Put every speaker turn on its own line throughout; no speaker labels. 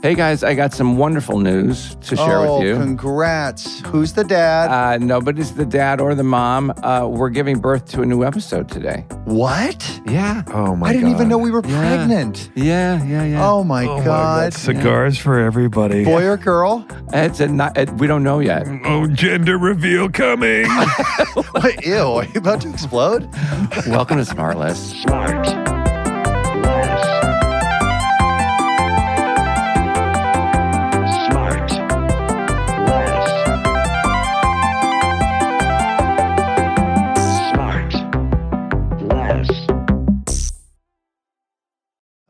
Hey guys, I got some wonderful news to share with you.
Congrats. Who's the dad?
Nobody's the dad or the mom. We're giving birth to a new episode today.
What?
Yeah.
Oh my God.
I didn't even know we were pregnant.
Yeah.
Oh my God.
Cigars for everybody.
Boy or girl?
We don't know yet.
Oh, gender reveal coming.
What? Ew, are you about to explode?
Welcome to SmartLess.
SmartLess.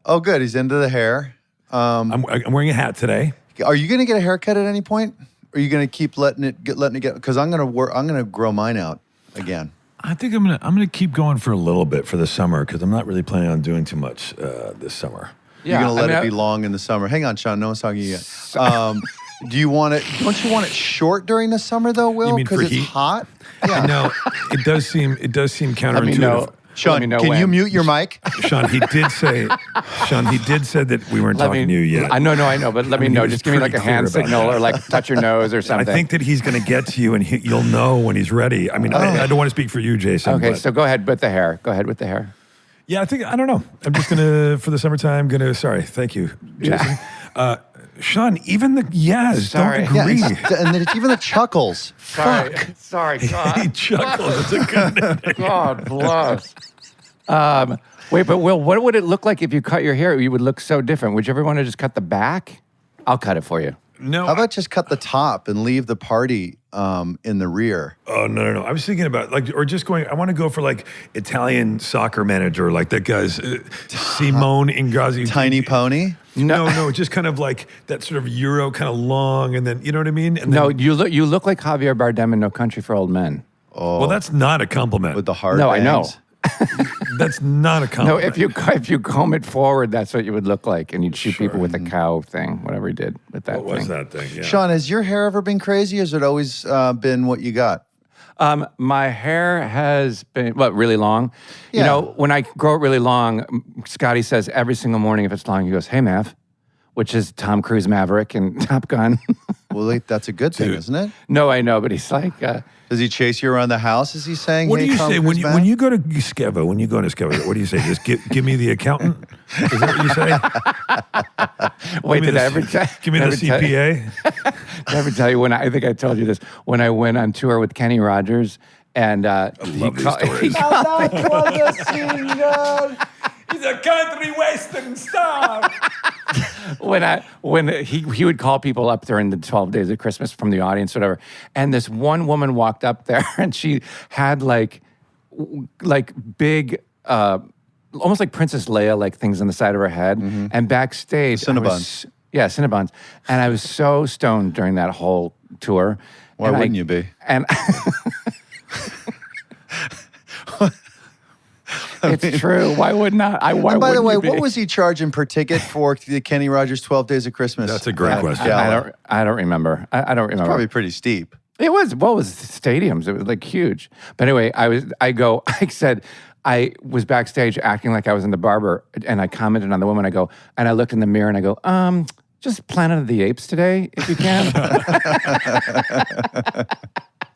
Oh, good. He's into the hair.
I'm wearing a hat today.
Are you going to get a haircut at any point? Or are you going to keep letting it get? Because I'm going to grow mine out again.
I think I'm gonna keep going for a little bit for the summer because I'm not really planning on doing too much this summer.
You're going to let it be long in the summer. Hang on, Sean. No one's talking to you yet. Do you want it? Don't you want it short during the summer though, Will? Because it's hot.
Yeah. No, it does seem counterintuitive.
Let me know.
Sean, can you mute your mic?
Sean, he did say that we weren't talking to you yet.
I know, but let me know. Just give me like a hand signal or like touch your nose or something.
I think that he's going to get to you and you'll know when he's ready. I mean, I don't want to speak for you, Jason.
Okay, so go ahead with the hair.
Yeah, I don't know. I'm just going to, for the summertime, thank you, Jason. Sean, even the
Sorry.
don't agree.
And then even the chuckles.
Sorry, God.
He chuckles. It's a good name.
God bless. Wait, but Will, what would it look like if you cut your hair? You would look so different. Would you ever want to just cut the back? I'll cut it for you.
No.
How about just cut the top and leave the party in the rear?
Oh, no. I was thinking about I want to go for like Italian soccer manager, like that guy's Simone Ingrosso.
Tiny pony?
No, just kind of like that sort of Euro kind of long, and then, you know what I mean? And then,
you look like Javier Bardem in No Country for Old Men.
Oh. Well, that's not a compliment.
With the hard
No,
bangs.
I know.
That's not a compliment.
No, if you comb it forward, that's what you would look like, and you'd shoot people with a cow thing, whatever he did with that thing.
What was that thing? Yeah.
Sean, has your hair ever been crazy, or has it always been what you got?
My hair has been, really long?
Yeah.
You know, when I grow it really long, Scotty says every single morning if it's long, he goes, "Hey, Mav," which is Tom Cruise Maverick and Top Gun.
Well, that's a good thing, isn't it?
No, I know, but he's like...
Does he chase you around the house? Is he saying,
what
hey,
do you
Tom
say
Cruise
when you go to Skeva? When you go to Skeva, what do you say? Just give me the accountant? Is that what you say?
Wait, did I ever
give me the CPA?
Did I ever tell you I think I told you this, when I went on tour with Kenny Rogers and
I love these stories. He's a country western star.
when he would call people up during the 12 days of Christmas from the audience, whatever. And this one woman walked up there and she had like big, almost like Princess Leia, like things on the side of her head. Mm-hmm. And backstage,
Cinnabons.
Cinnabons. And I was so stoned during that whole tour.
Why wouldn't you be?
And it's true. Why would not?
And by the way, what was he charging per ticket for the Kenny Rogers 12 Days of Christmas?
That's a great question.
I don't remember. I don't remember.
It's probably pretty steep.
It was. Well, it was stadiums. It was like huge. But anyway, I said, I was backstage acting like I was in the barber, and I commented on the woman. And I looked in the mirror and I go, just Planet of the Apes today, if you can.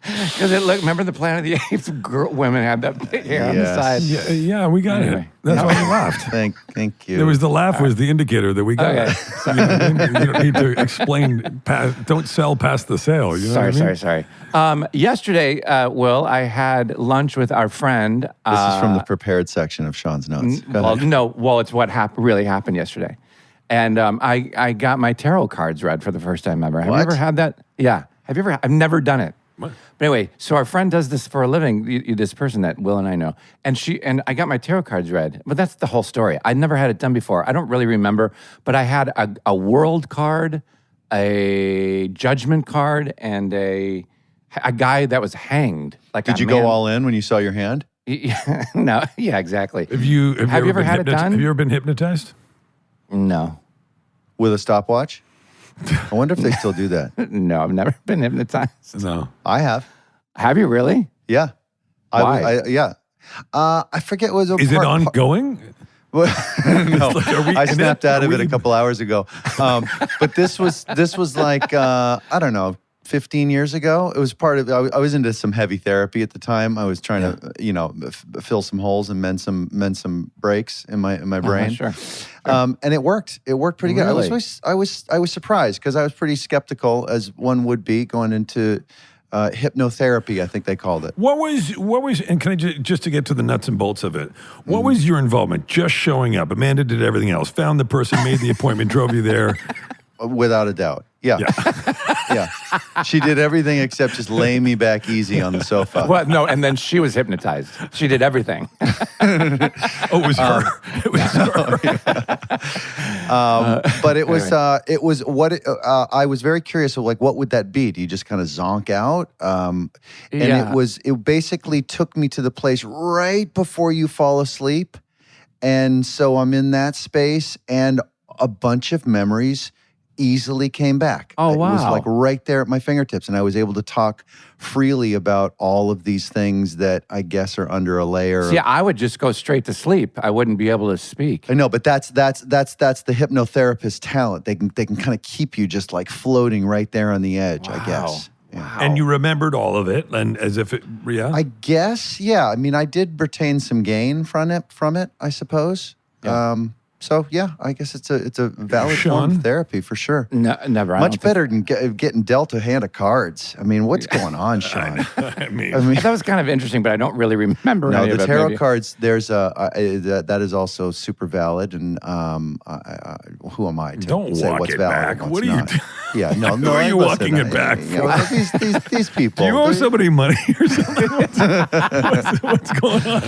Because remember the Planet of the Apes women had that big hair on the side.
Yeah, we got it. That's why you laughed.
Thank you.
There was the laugh was the indicator that we got.
Okay.
You know what I mean? You don't need to explain. Don't sell past the sale. You know what I mean?
Sorry. Yesterday, Will, I had lunch with our friend.
This is from the prepared section of Sean's notes.
It's what really happened yesterday. And I got my tarot cards read for the first time ever. Have you ever had that? Yeah. Have you ever? I've never done it. What? But anyway, so our friend does this for a living, this person that Will and I know. And I got my tarot cards read, but that's the whole story. I'd never had it done before. I don't really remember, but I had a world card, a judgment card, and a guy that was hanged.
Did you go all in when you saw your hand?
No, yeah, exactly.
Have you ever
had it done?
Have you ever been hypnotized?
No.
With a stopwatch? I wonder if they still do that.
No, I've never been hypnotized.
No.
I have.
Have you really?
Yeah.
Why?
I forget what it was.
Is it ongoing?
No,
we-
I
and
snapped
then-
out of
are
it a
we-
couple hours ago. But this was like I don't know, 15 years ago. It was part of. I was into some heavy therapy at the time. I was trying to fill some holes and mend some breaks in my brain.
Sure.
And it worked. It worked pretty good.
Really?
I was surprised because I was pretty skeptical, as one would be, going into hypnotherapy, I think they called it.
What was, and can I just to get to the nuts and bolts of it, what was your involvement? Just showing up. Amanda did everything else. Found the person, made the appointment, drove you there.
Without a doubt. Yeah. Yeah. She did everything except just lay me back easy on the sofa.
Well, no, and then she was hypnotized. She did everything.
Oh, it was her. It was her.
But it was what I was very curious of, like, what would that be? Do you just kind of zonk out? And it basically took me to the place right before you fall asleep. And so I'm in that space, and a bunch of memories easily came back.
Oh, wow.
It was like right there at my fingertips, and I was able to talk freely about all of these things that I guess are under a layer.
See, I would just go straight to sleep. I wouldn't be able to speak.
I know, but that's the hypnotherapist talent. They can kind of keep you just like floating right there on the edge, I guess. Yeah.
Wow.
And you remembered all of it, and as if it, yeah.
I guess, yeah. I mean, I did retain some gain from it, I suppose.
Yeah.
So yeah, I guess it's a valid form
Sean?
of therapy for sure.
No, never. I
Much
don't think-
better than getting dealt a hand of cards. I mean, what's going on, Sean?
I mean,
That was kind of interesting, but I don't really remember
No,
any
the
of it.
tarot
maybe.
cards. There's that is also super valid, and who am I to
Don't
say
walk
what's
it
valid
back.
and what's
what are you
not?
doing?
Yeah, no.
Who are you
listen,
walking it back
these people.
do you owe somebody money or something? What's going on?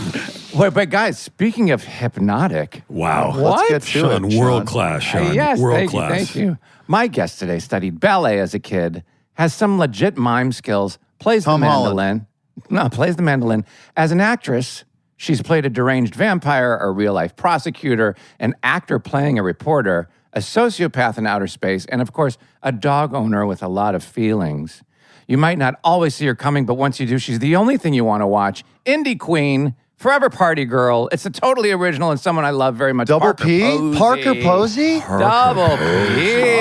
Wait, but guys, speaking of hypnotic,
Wow.
Let's get to
Sean,
it, Sean.
world class, Sean.
yes,
world
thank
class.
you, thank you. My guest today studied ballet as a kid, has some legit mime skills, plays
Tom
the
Holland.
mandolin. No, plays the mandolin. As an actress, she's played a deranged vampire, a real-life prosecutor, an actor playing a reporter, a sociopath in outer space, and of course, a dog owner with a lot of feelings. You might not always see her coming, but once you do, she's the only thing you want to watch. Indie queen, forever party girl. It's a totally original and someone I love very much.
Double
Parker
P?
Posey.
Parker Posey?
Double P.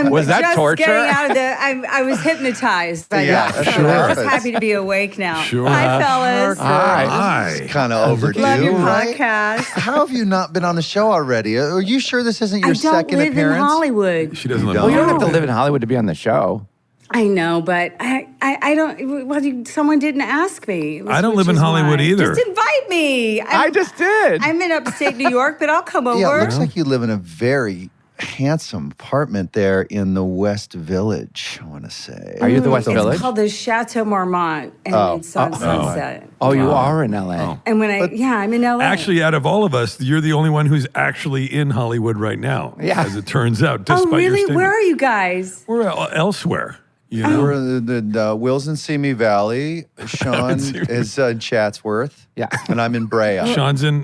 Was that
just
torture?
Getting out of the, I was hypnotized by
Yeah,
that. So
sure.
I'm just happy to be awake now.
Sure.
Hi, fellas.
Hi.
Kind of overdue.
Love your
right?
podcast.
How have you not been on the show already? Are you sure this isn't your
I don't
second
live
appearance?
in Hollywood.
She doesn't live.
Well, you don't
in
have to live in Hollywood to be on the show.
I know, but I don't. Well, someone didn't ask me.
I don't
which
live in
is
Hollywood
why.
either.
Just invite me.
I just did.
I'm in upstate New York, but I'll come over.
Yeah, it looks like you live in a very handsome apartment there in the West Village, I want to say.
Are you the West
it's
Village?
called the Chateau Marmont, and it's on Sunset.
Oh, you are in LA.
And when I'm in LA.
Actually, out of all of us, you're the only one who's actually in Hollywood right now.
Yeah.
As it turns out,
oh
despite your
really?
statement.
Where are you guys?
We're elsewhere. You know?
We're in the Wills and Simi Valley. Sean is in Chatsworth.
Yeah.
And I'm in Brea.
Sean's in.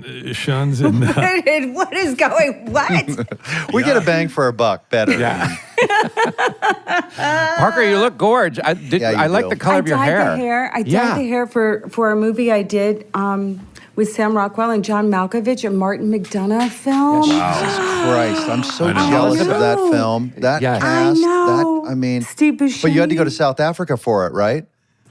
What is going? What?
We get a bang for our buck better.
Yeah. Parker, you look gorge. I
you
like
do.
the color
I
of your
dyed
hair.
the hair. I dyed
Yeah.
the hair for a movie I did with Sam Rockwell and John Malkovich, a Martin McDonough film.
Jesus Christ. I'm so
know.
jealous of
I
that
know.
film. That
Yes.
cast.
I know.
That, I mean,
Steve Buscemi.
but you had to go to South Africa for it, right?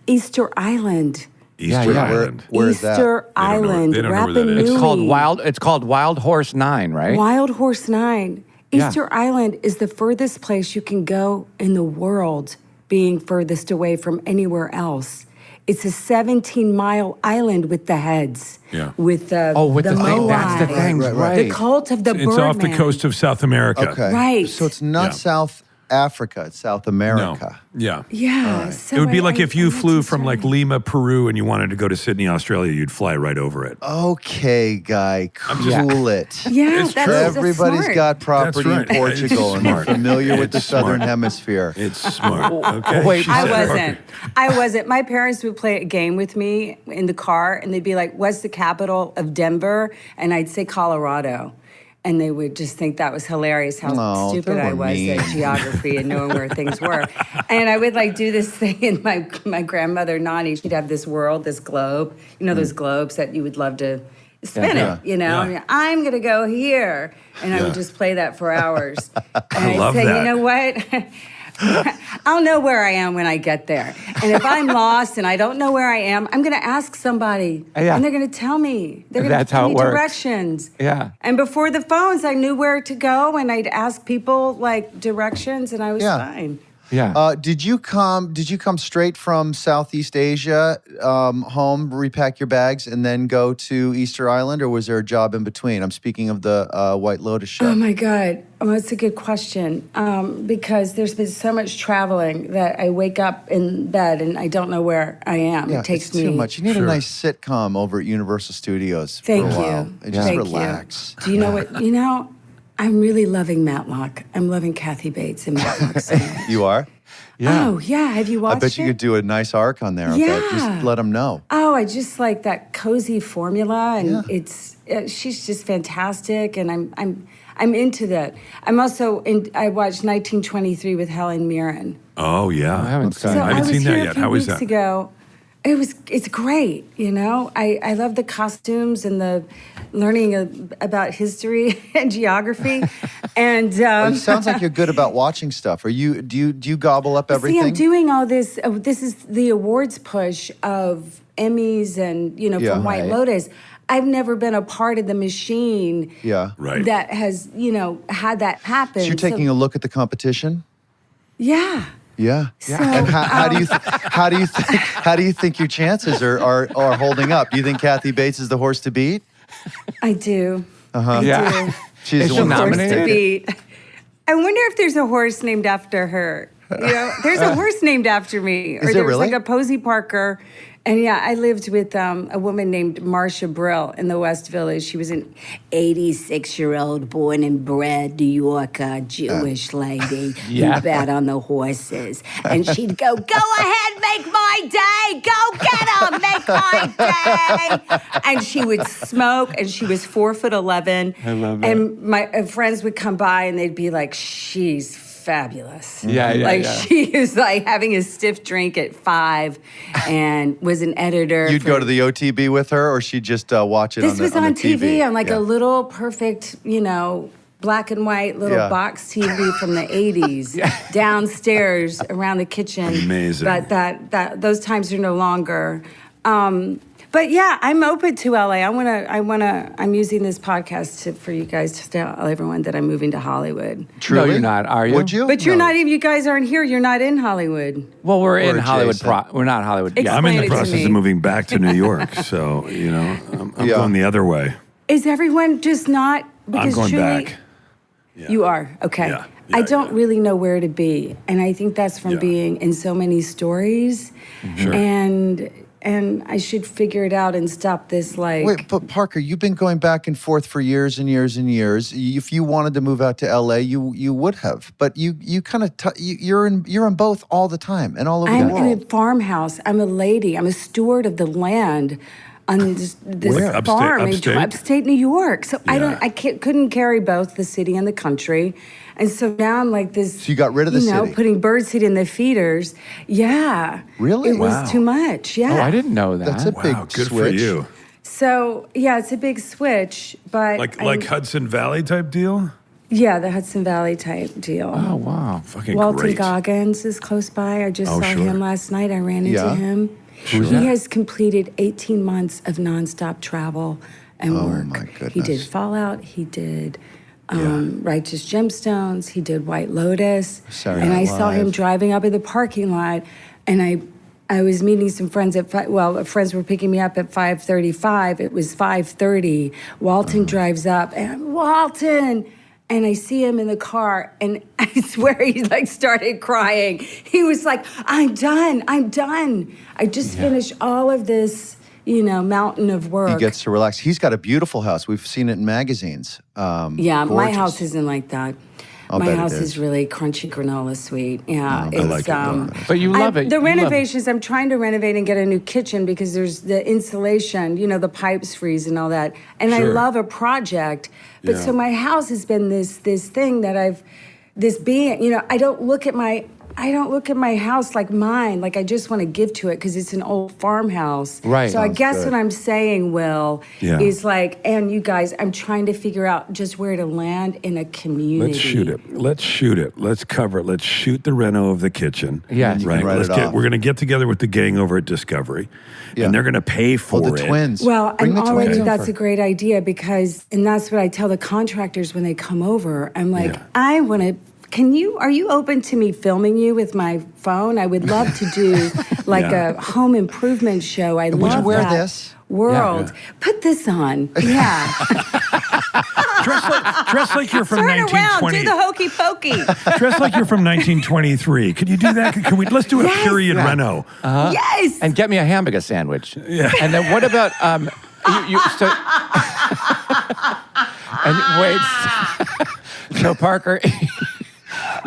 Easter Island.
Easter
yeah.
Island.
Where is that?
Easter
They don't know-
Island.
they don't know where that is.
Rappanui.
It's called Wild Horse 9, right?
Wild Horse 9.
Yeah.
Easter Island is the furthest place you can go in the world, being furthest away from anywhere else. It's a 17-mile island with the heads.
Yeah.
With the
with the thing.
Moai.
That's the thing,
Right.
The cult of the
It's
Birdman.
off the coast of South America.
Okay.
Right.
So it's not
Yeah.
South Africa, it's South
No.
America.
Yeah.
Yeah. So
It would be like
I
if you
went
flew
to
from like
Australia.
Lima, Peru, and you wanted to go to Sydney, Australia. You'd fly right over it.
Okay, guy, cool it.
Yeah,
It's
that's
true.
that's
Everybody's
smart.
got property
That's right.
in Portugal
It's
and they're
smart.
familiar with the
It's
Southern
smart.
Hemisphere.
It's smart. Okay.
Wait,
She
I
said-
wasn't. My parents would play a game with me in the car, and they'd be like, "What's the capital of Denver?" And I'd say Colorado. And they would just think that was hilarious how stupid I was at geography and knowing where things were. And I would like do this thing, and my grandmother, Nani, she'd have this globe, those globes that you would love to spin it, I mean, I'm going to go here. And I would just play that for hours. And I'd say, you know what? I'll know where I am when I get there. And if I'm lost and I don't know where I am, I'm going to ask somebody. And they're going to tell me. They're going to give me directions.
Yeah.
And before the phones, I knew where to go, and I'd ask people like directions, and I was fine.
Yeah.
Did you come straight from Southeast Asia home, repack your bags, and then go to Easter Island, or was there a job in between? I'm speaking of the White Lotus show.
Oh my God. Well, that's a good question. Because there's been so much traveling that I wake up in bed and I don't know where I am.
Yeah,
it takes
it's too much. You need a nice sitcom over at Universal Studios for a while. And just relax.
Do you know what? I'm really loving Matlock. I'm loving Kathy Bates and Matlock so much.
You are?
Yeah. Oh, yeah. Have you watched it?
I bet you could do a nice arc on there.
Yeah.
Just let them know.
Oh, I just like that cozy formula, and she's just fantastic, and I'm into that. I'm also I watched 1923 with Helen Mirren.
Oh yeah,
I haven't seen
that yet. How is that?
Ago. It's great, I love the costumes and the learning about history and geography, and
it sounds like you're good about watching stuff. Do you gobble up everything?
See, I'm doing all this. This is the awards push of Emmys and from White Lotus. I've never been a part of the machine. That has had that happen.
So you're taking a look at the competition.
Yeah.
Yeah.
So,
and how do you think your chances are holding up? Do you think Kathy Bates is the horse to beat?
I do.
I
do.
She's
the
horse to beat. I wonder if there's a horse named after her. There's a horse named after me.
Is there really?
Like a Posey Parker. And I lived with a woman named Marcia Brill in the West Village. She was an 86-year-old born and bred New Yorker Jewish lady who bet on the horses. And she'd go ahead, make my day. Go get 'em, make my day. And she would smoke, and she was 4'11".
I love that.
And my friends would come by, and they'd be like, she's fabulous. She was like having a stiff drink at 5 and was an editor.
You'd go to the OTB with her, or she'd just watch it
this
on the
on
TV?
TV on like a little perfect, black and white little box TV from the 80s downstairs around the kitchen.
Amazing.
But that those times are no longer. But yeah, I'm open to LA. I'm using this podcast for you guys to tell everyone that I'm moving to Hollywood.
Truly?
No, you're not, are you?
Would you?
But you're not even, you guys aren't here. You're not in Hollywood.
Well, we're in Hollywood.
adjacent.
We're not Hollywood.
Explain
I'm in
it
the
to
process
me.
of moving back to New York, so I'm going the other way.
Is everyone just not? Because
I'm going
truly,
back. Yeah.
You are? Okay.
Yeah.
I don't really know where to be. And I think that's from being in so many stories.
Sure.
And I should figure it out and stop this like...
Wait, but Parker, you've been going back and forth for years and years and years. If you wanted to move out to LA, you would have. But you kind of you're in both all the time and all over the world.
I'm in a farmhouse. I'm a lady. I'm a steward of the land on this
Where?
farm
Upstate?
in upstate New York. So couldn't carry both the city and the country. And so now I'm like this.
So you got rid of the city?
Putting birdseed in the feeders. Yeah.
Really?
It was too much. Yeah.
Oh, I didn't know that.
That's a big
Good
switch.
for you.
So yeah, it's a big switch, but
Like Hudson Valley type deal?
Yeah, the Hudson Valley type deal.
Oh, wow.
Fucking
Walton
great.
Goggins is close by. I just saw
sure.
him last night. I ran into him.
Who's
He
that?
has completed 18 months of nonstop travel and work.
my
He did
goodness.
Fallout. He did Righteous Gemstones. He did White Lotus.
Saturday
And I
Night
saw him
Live.
driving up in the parking lot, and I was meeting some friends friends were picking me up at 5:35. It was 5:30. Walton drives up, and I'm, Walton! And I see him in the car, and I swear he started crying. He was like, I'm done. I just finished all of this, mountain of work.
He gets to relax. He's got a beautiful house. We've seen it in magazines.
My
Gorgeous.
house isn't like that. My house is really crunchy granola sweet. Yeah,
I like it.
But you love it.
The renovations, I'm trying to renovate and get a new kitchen because there's the insulation, the pipes freeze and all that. And I love a project. But so my house has been this thing that I don't look at my house like mine. Like I just want to give to it because it's an old farmhouse.
Right.
So I guess what I'm saying, Will, is like, and you guys, I'm trying to figure out just where to land in a community.
Let's shoot it. Let's cover it. Let's shoot the reno of the kitchen.
Yeah.
Right. We're going to get together with the gang over at Discovery. Yeah. And they're going to pay for
the twins.
Well, that's a great idea and that's what I tell the contractors when they come over. I'm like, I want to. Are you open to me filming you with my phone? I would love to do like a home improvement show. I love that.
Would you wear this?
World. Yeah. Put this on. Yeah.
dress like you're from
Turn
1920.
around, do the hokey pokey.
Dress like you're from 1923. Could you do that? Let's do a period reno.
Yes.
And get me a hamburger sandwich. Yeah. And then what about and wait. So Parker,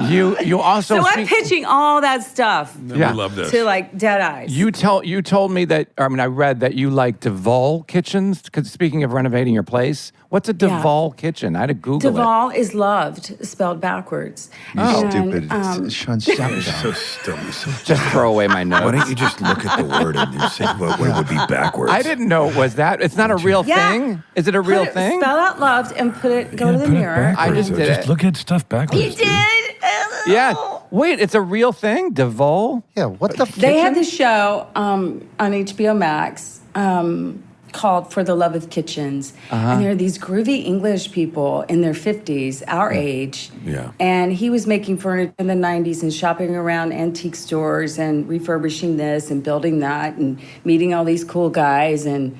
you also.
So I'm pitching all that stuff.
We love this.
To like dead eyes.
You told me that. I read that you like Duval kitchens. Because speaking of renovating your place, what's a Duval kitchen? I had to Google
Duval is loved, spelled backwards.
Stupid. Sean's
so dumb.
Just throw away my notes.
Why don't you just look at the word and you think about what it would be backwards?
I didn't know it was that. It's not a real thing. Is it a real thing?
Spell out loved and go to the mirror.
I just did
Just look at stuff backwards.
You did?
Yeah. Wait, it's a real thing? Duval?
Yeah, what the
They had this show on HBO Max called For the Love of Kitchens. And there are these groovy English people in their 50s, our age.
Yeah.
And he was making furniture in the 90s and shopping around antique stores and refurbishing this and building that and meeting all these cool guys and,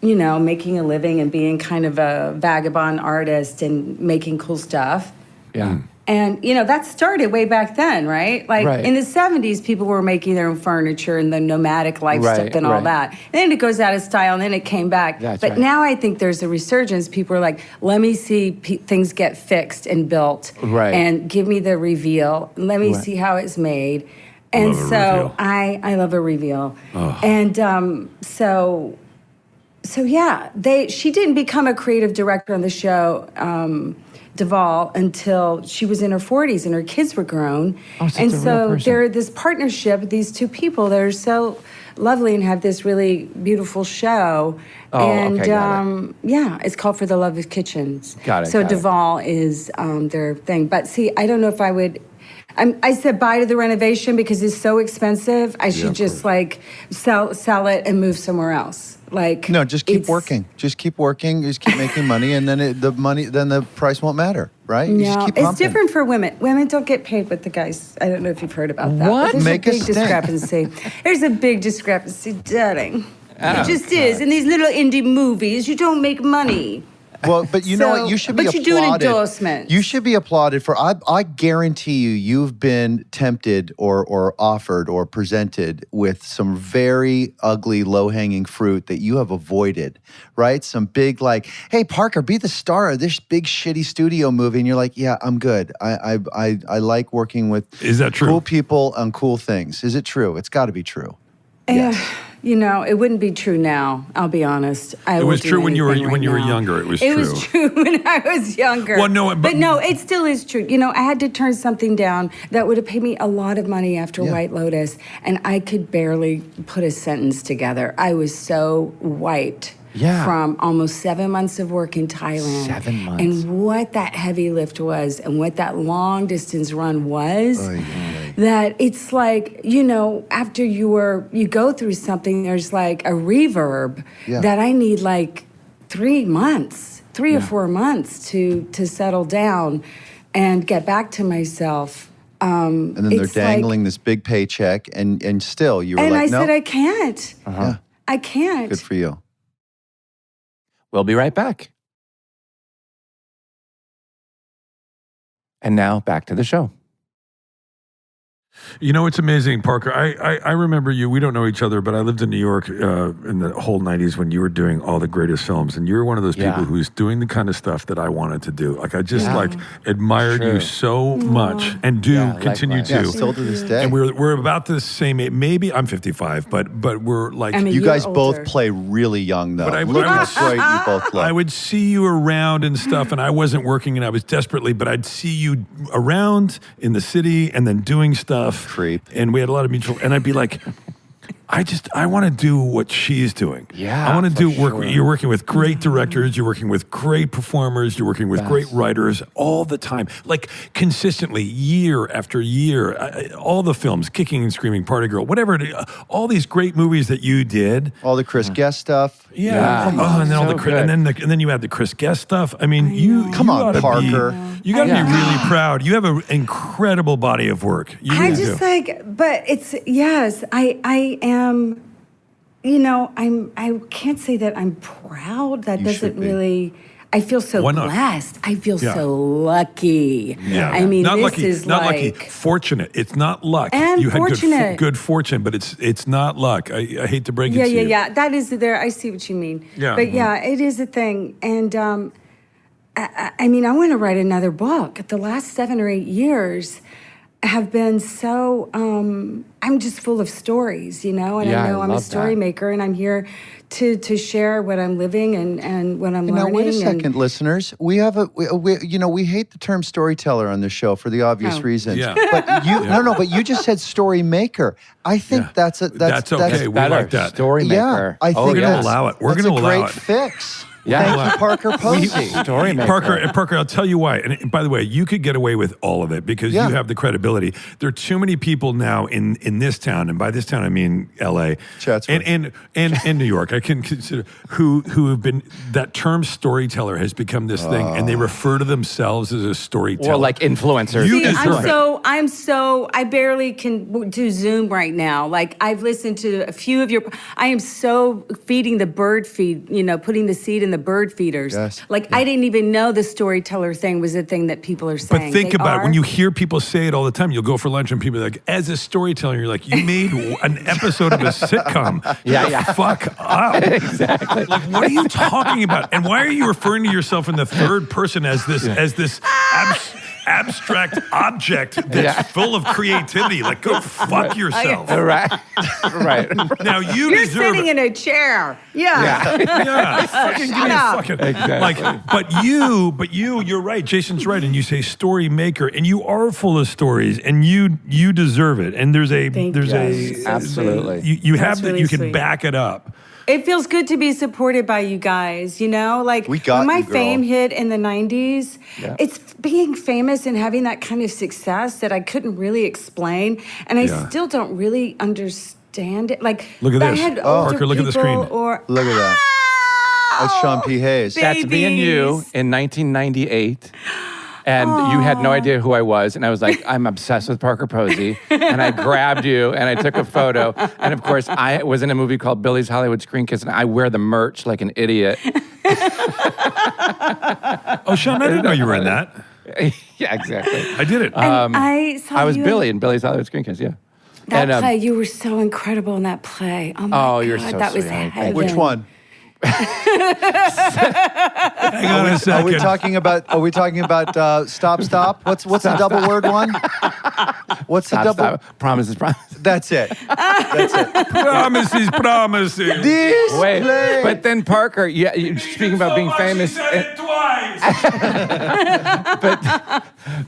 making a living and being kind of a vagabond artist and making cool stuff.
Yeah.
And, that started way back then, right? Like in the 70s, people were making their own furniture and the nomadic lifestyle and all that. And then it goes out of style and then it came back. But now I think there's a resurgence. People are like, let me see things get fixed and built.
Right.
And give me the reveal. Let me see how it's made. And so I love a reveal. Oh. And so she didn't become a creative director on the show, Duval, until she was in her 40s and her kids were grown. And so they're this partnership, these two people that are so lovely and have this really beautiful show. It's called For the Love of Kitchens.
Got it.
So Duval is their thing. But see, I don't know if I would. I said bye to the renovation because it's so expensive. I should just like sell it and move somewhere else. Like
no, just keep working. Just keep working. Just keep making money, and then the price won't matter, right? You just keep pumping.
It's different for women. Women don't get paid with the guys. I don't know if you've heard about that.
What?
There's
Make
a big discrepancy. There's a big discrepancy, darling. It just is. In these little indie movies, you don't make money.
Well, but you know what? You should be applauded.
But you do an endorsement.
You should be applauded for. I guarantee you've been tempted or offered or presented with some very ugly, low-hanging fruit that you have avoided, right? Some big like, hey, Parker, be the star of this big shitty studio movie, and you're like, yeah, I'm good. I like working with cool people on cool things. Is it true? It's got to be true. Yes.
It wouldn't be true now. I'll be honest.
It was true when you were younger. It was true.
It was true when I was younger.
Well, no,
but no, it still is true. I had to turn something down that would have paid me a lot of money after White Lotus, and I could barely put a sentence together. I was so wiped. From almost 7 months of work in Thailand.
7 months.
And what that heavy lift was and what that long distance run was, that it's like, after you go through something, there's like a reverb that I need like 3 months, 3 or 4 months to settle down and get back to myself.
And then they're dangling this big paycheck and still you were like, no.
And I said, I can't. I can't.
Good for you.
We'll be right back. And now back to the show.
You know, it's amazing, Parker. I remember you. We don't know each other, but I lived in New York in the whole 90s when you were doing all the greatest films. And you're one of those people who's doing the kind of stuff that I wanted to do. Like, I just admired you so much and continue to.
Yeah, still to this day.
And we're about the same age. Maybe I'm 55, but we're like...
You guys both play really young, though. But look how great you both look.
I would see you around and stuff, and I wasn't working, and I was desperately, but I'd see you around in the city and then doing stuff.
Creep.
And we had a lot of mutual, and I'd be like, I want to do what she's doing.
Yeah,
I want to do work.
Sure.
You're working with great directors. You're working with great performers. You're working with great writers all the time, like consistently, year after year. All the films, Kicking and Screaming, Party Girl, whatever. All these great movies that you did.
All the Chris Guest stuff.
Yeah. Oh, and then all the and then you had the Chris Guest stuff. I mean,
Come on, Parker.
You got to be really proud. You have an incredible body of work. You
I
really
just
do.
but it's, yes, I am, I can't say that I'm proud. That doesn't really, I feel so blessed. I feel so lucky.
Yeah.
I mean,
not
this
lucky,
is
not
like...
lucky, fortunate. It's not luck.
And
you
fortunate.
had good fortion, but it's not luck. I hate to break it to you.
Yeah. That is there. I see what you mean.
Yeah.
But it is a thing. And I mean, I want to write another book. The last 7 or 8 years have been so, I'm just full of stories, and I know I'm a story maker, and I'm here to share what I'm living and what I'm learning.
Now, wait a second, listeners. We have we hate the term storyteller on the show for the obvious reasons.
Yeah.
But but you just said story maker. I think that's
okay. We like that.
Story maker.
Yeah, I think
we're going to allow it. We're going to allow
That's a
it.
great fix.
Yeah.
Thank you, Parker Posey.
Story maker.
Parker, I'll tell you why. And by the way, you could get away with all of it because you have the credibility. There are too many people now in this town, and by this town I mean L.A.
Chatsworth.
and New York. I can consider who have been, that term storyteller has become this thing, and they refer to themselves as a storyteller.
Or like influencers.
I barely can do Zoom right now. Like, I've listened to a few of I am so feeding the bird feed, putting the seed in the bird feeders.
Yes.
I didn't even know the storyteller thing was a thing that people are saying.
But think about it. When you hear people say it all the time, you'll go for lunch and people are like, as a storyteller, you're like, you made an episode of a sitcom. Fuck up.
Exactly.
Like, what are you talking about? And why are you referring to yourself in the third person as this abstract object that's full of creativity? Like, go fuck yourself.
Right.
Now
You're
deserve
sitting in a chair.
Yeah, fucking give me a fucking
Exactly.
But you're right. Jason's right, and you say story maker, and you are full of stories, and you deserve it. And there's
absolutely.
You have that.
really
You can
sweet.
back it up.
It feels good to be supported by you guys, Like,
We got
when my
you, girl.
fame hit in the 90s, it's being famous and having that kind of success that I couldn't really explain. And I still don't really understand it. Like,
Look at
I
this.
had older
Parker, look at the screen.
Look at that. That's Sean P. Hayes.
That's me and you in 1998. And you had no idea who I was. And I was like, I'm obsessed with Parker Posey. And I grabbed you and I took a photo. And of course, I was in a movie called Billy's Hollywood Screen Kiss. And I wear the merch like an idiot.
Oh, Sean, I didn't know you were in that.
Yeah, exactly.
I did it.
I was Billy in Billy's Hollywood Screen Kiss, yeah.
That play, you were so incredible in that play. Oh, my God.
You're so
that was
sweet.
heaven.
Which one?
Hang on a second.
Are we talking about stop? What's the double word one? What's the double?
Stop. Promises.
That's it.
Promises.
This
Wait,
play.
but then Parker, you speaking about being famous.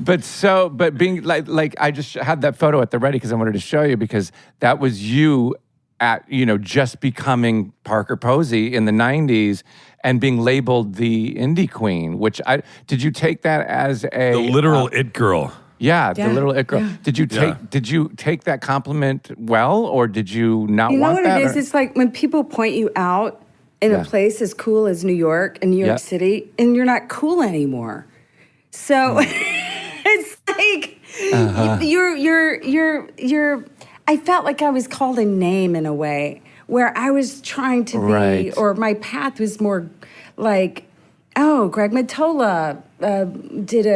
But being like I just had that photo at the ready because I wanted to show you because that was you at just becoming Parker Posey in the 90s and being labeled the indie queen, which did you take that as a
The literal it girl.
Yeah, the little it girl.
Yeah.
Did you take that compliment well, or did you not
You know
want
what
that?
it is? It's like when people point you out in a place as cool as New York and New York City, and you're not cool anymore. So it's like you're. I felt like I was called a name in a way where I was trying to be, or my path was more like Greg Mottola did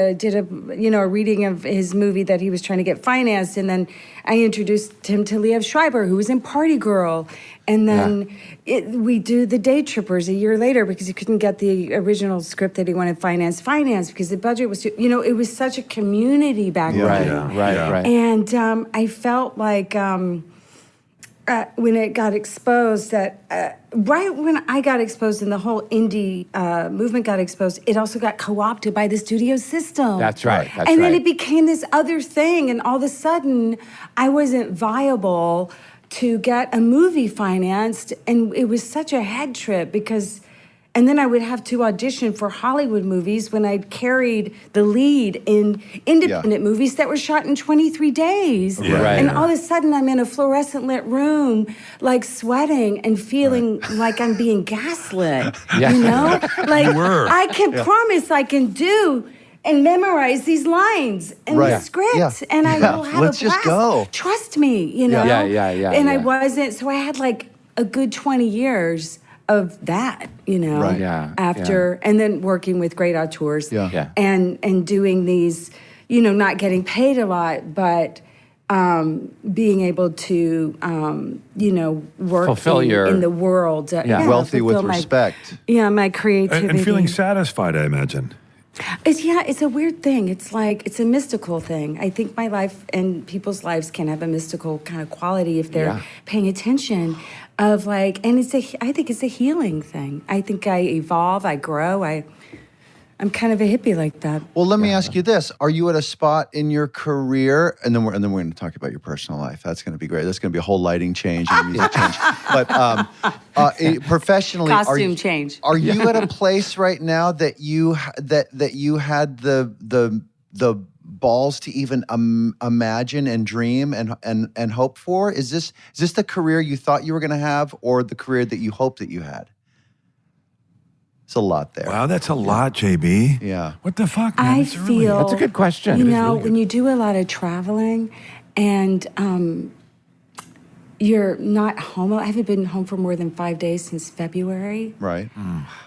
a reading of his movie that he was trying to get financed, and then I introduced him to Liev Schreiber, who was in Party Girl, and then we do The Day Trippers a year later because he couldn't get the original script that he wanted financed because the budget was too. It was such a community back then.
Right.
And I felt like. When it got exposed, right when I got exposed and the whole indie movement got exposed, it also got co-opted by the studio system.
That's right.
And then it became this other thing, and all of a sudden, I wasn't viable to get a movie financed, and it was such a head trip because. And then I would have to audition for Hollywood movies when I'd carried the lead in independent movies that were shot in 23 days. And all of a sudden I'm in a fluorescent lit room, like sweating and feeling like I'm being gaslit. You know? Like I can promise I can do and memorize these lines and the script, and I will have a blast.
Just go.
Trust me, you know? And I wasn't, so I had like a good 20 years of that, after, and then working with great auteurs and doing these, not getting paid a lot, but being able to, work
fulfill
in the world.
Wealthy with respect.
My creativity.
And feeling satisfied, I imagine.
It's a weird thing. It's a mystical thing. I think my life and people's lives can have a mystical kind of quality if they're paying attention. And I think it's a healing thing. I think I evolve, I grow, I'm kind of a hippie like that.
Well, let me ask you this: are you at a spot in your career, and then we're going to talk about your personal life? That's going to be great. That's going to be a whole lighting change and music change. But professionally,
costume change.
Are you at a place right now that you had the balls to even imagine and dream and hope for? Is this the career you thought you were going to have, or the career that you hoped that you had? It's a lot there.
Wow, that's a lot, JB.
Yeah.
What the fuck, man?
I feel
that's a good question.
When you do a lot of traveling and you're not home. I haven't been home for more than 5 days since February.
Right.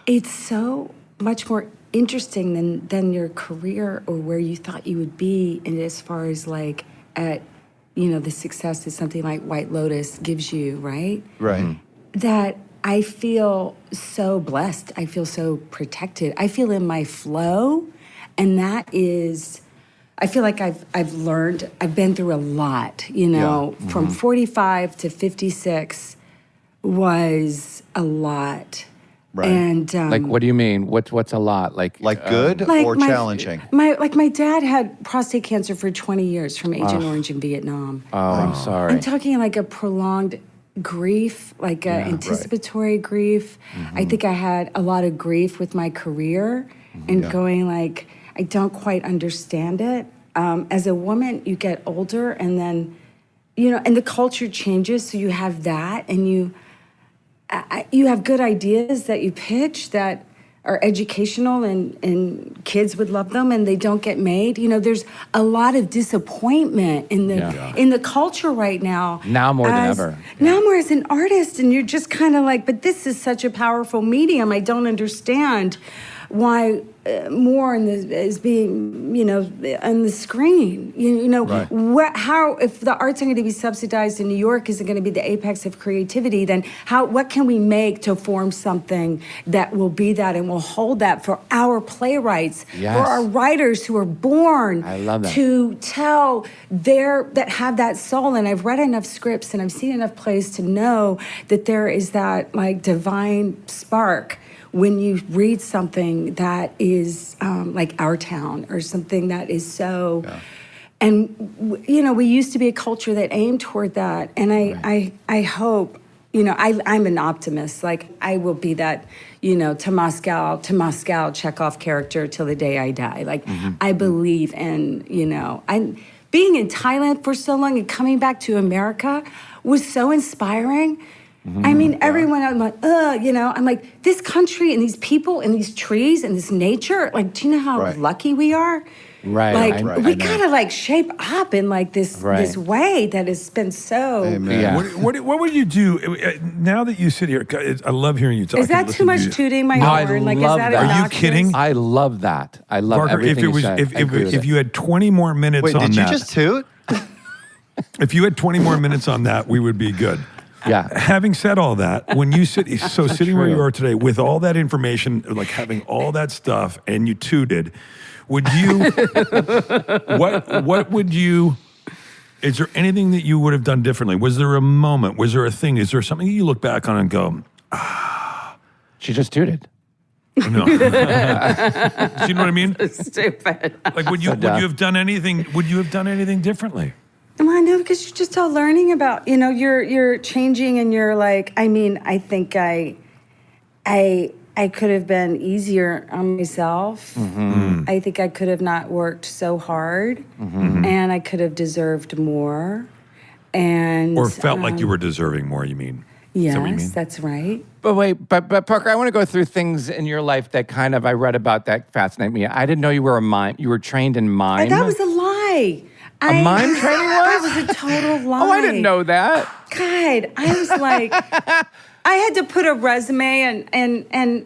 It's so much more interesting than your career or where you thought you would be, and as far as like the success that something like White Lotus gives you, right?
Right.
That I feel so blessed. I feel so protected. I feel in my flow, and that is, I feel like I've learned. I've been through a lot. From 45 to 56 was a lot.
Right.
And
like, what do you mean? What's a lot? Like
good or challenging?
My dad had prostate cancer for 20 years from Agent Orange in Vietnam.
Oh, I'm sorry.
I'm talking like a prolonged grief, like anticipatory grief. I think I had a lot of grief with my career and going like, I don't quite understand it. As a woman, you get older, and then, and the culture changes, so you have that, and you have good ideas that you pitch that are educational and kids would love them, and they don't get made. There's a lot of disappointment in the culture right now.
Now more than ever.
Now more as an artist, and you're just kind of like, but this is such a powerful medium. I don't understand why more is being, on the screen. How, if the arts are going to be subsidized in New York isn't going to be the apex of creativity, then what can we make to form something that will be that and will hold that for our playwrights, for our writers who are born to tell that have that soul. And I've read enough scripts and I've seen enough plays to know that there is that like divine spark when you read something that is like Our Town or something that is so, and we used to be a culture that aimed toward that, and I hope, I'm an optimist. Like I will be that, to Moscow Chekhov character till the day I die. Like I believe in, I'm being in Thailand for so long and coming back to America was so inspiring. I mean, everyone, I'm like, I'm like, this country and these people and these trees and this nature, like, do you know how lucky we are?
Right.
Like we gotta like shape up in like this way that has been so.
Amen.
Yeah.
What would you do now that you sit here? I love hearing you talk.
Is that too much tooting my horn? Like, is
love
that
that.
obnoxious?
Are you kidding?
I love that. I love
Parker,
everything
if it was,
you said.
if you had 20 more minutes
Wait,
on
did
that,
you just toot?
if you had 20 more minutes on that, we would be good.
Yeah.
Having said all that, when you sitting where you
true.
are today with all that information, like having all that stuff, and you tooted, would you? what would you? Is there anything that you would have done differently? Was there a moment? Was there a thing? Is there something you look back on and go,
She just tooted.
no? Do you know what I mean?
Stupid.
Like, would you have done anything? Would you have done anything differently?
Well, I know, because you're just all learning about, you're changing, and you're like, I mean, I think I could have been easier on myself. I think I could have not worked so hard, and I could have deserved more, and
Or felt like you were deserving more, you mean?
Yes,
Is that what you mean?
that's right.
But wait, but Parker, I want to go through things in your life that kind of I read about that fascinate me. I didn't know you were a mime. You were trained in mime.
That was a lie.
mime training
That was a total lie.
Oh, I didn't know that.
God, I was like, I had to put a resume and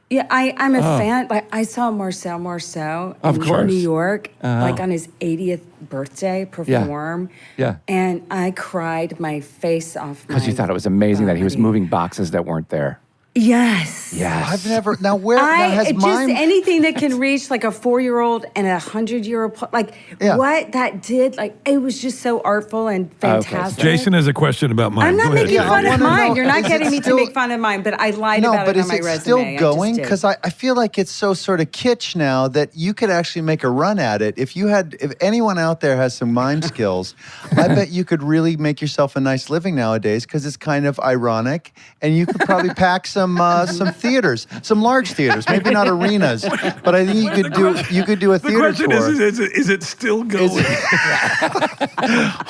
yeah, I'm a fan. Like, I saw Marcel Marceau
Of
in
course.
New York, like on his 80th birthday, perform.
Yeah.
And I cried my face off.
Because you thought it was amazing that he was
body.
moving boxes that weren't there.
Yes.
Yes.
I've never. Now, where now has
just
mime?
anything that can reach like a 4-year-old and a 100-year-old, like what that did, like it was just so artful and fantastic.
Jason has a question about mine.
I'm not
Go ahead.
making
Yeah, I
fun of
wanna
mine.
know,
You're not
is it
getting me to
still-
make fun of mine, but I lied
No,
about
but
it on
is
my
it
resume.
still
I just
going?
did.
Because I feel like it's so sort of kitsch now that you could actually make a run at it. If anyone out there has some mime skills, I bet you could really make yourself a nice living nowadays because it's kind of ironic, and you could probably pack some theaters, some large theaters, maybe not arenas, but I think you could do a
The
theater
question
tour.
is it still going?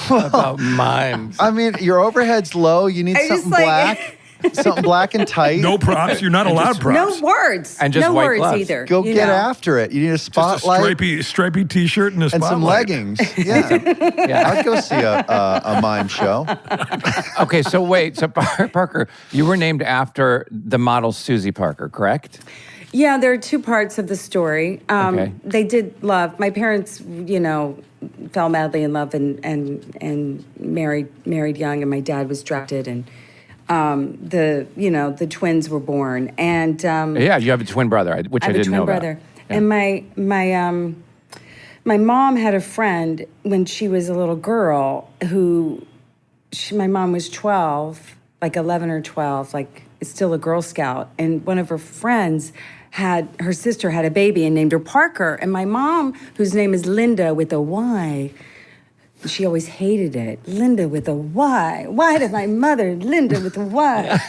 About mimes.
I mean, your overhead's low. You need
I just
something
like-
black, something black and tight.
No props. You're not allowed props.
no words.
And just
no
white
words
gloves.
either.
Go
you
get
know.
after it. You need a
Just a
spotlight
stripy T-shirt and a
and
spotlight.
some leggings. Yeah. I'd go see a mime show.
Okay, so wait. So Parker, you were named after the model Susie Parker, correct?
Yeah, there are two parts of the story.
Okay.
They did love. My parents, fell madly in love and married young, and my dad was drafted, and the twins were born, and
Yeah, you have a twin brother, which I
have a
didn't
twin
know
brother.
about. Yeah.
And my mom had a friend when she was a little girl my mom was 12, like 11 or 12, like still a Girl Scout, and one of her friends her sister had a baby and named her Parker, and my mom, whose name is Linda with a Y, she always hated it. Linda with a Y. Why did my mother Linda with a Y?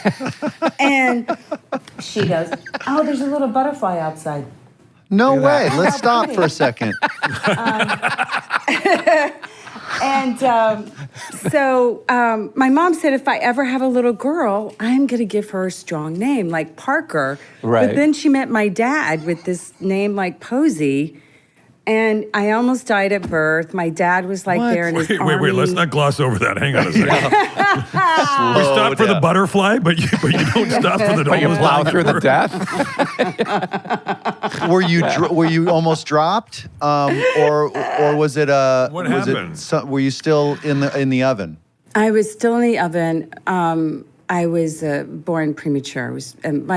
And she goes, oh, there's a little butterfly outside.
No way. Let's stop for a second.
And so my mom said, if I ever have a little girl, I'm going to give her a strong name like Parker.
Right.
But then she met my dad with this name like Posey. And I almost died at birth. My dad was like there in his army.
Wait. Let's not gloss over that. Hang on a second. We stop for the butterfly, but you don't stop for the.
But you
almost
plow
dying
through the
bird.
death?
Were you almost dropped, or was it
What happened?
Were you still in the oven?
I was still in the oven. I was born premature. And